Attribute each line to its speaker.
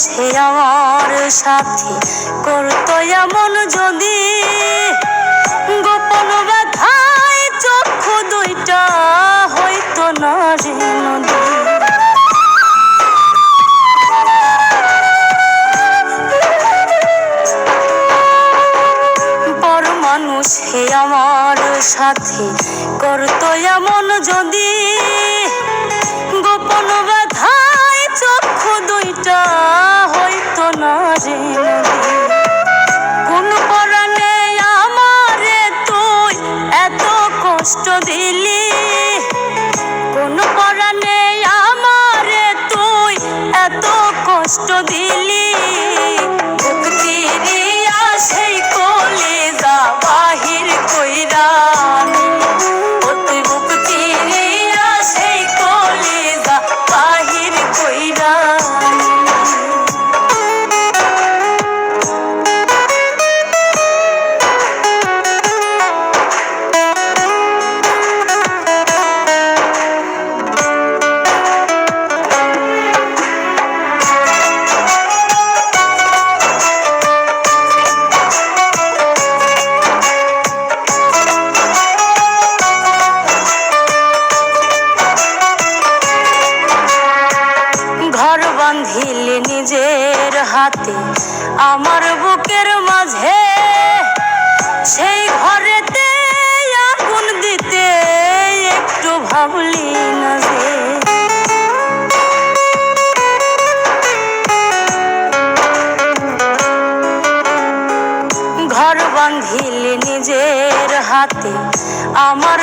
Speaker 1: সে আমার সাথে করতো এমন যদি, গোপন ব্যথায় চক্ষু দুইটা হইতো না রে নদী। পর মানুষ হে আমার সাথে করতো এমন যদি, গোপন ব্যথায় চক্ষু দুইটা হইতো না রে নদী। কোন পরাণে আমারে তুই এত কষ্ট দিলি, কোন পরাণে আমারে তুই এত কষ্ট দিলি, ভক্তি দিয়া সেই কলিজা বাহির কইরা তুই, ভক্তি দিয়া সেই কলিজা বাহির কইরা। ঘর বাঁধিলে নিজের হাতে আমার বুকের মাঝে, সেই ঘরেতে আগুন দিতে একটু ভাবলি না যে। ঘর বাঁধিলে নিজের হাতে আমার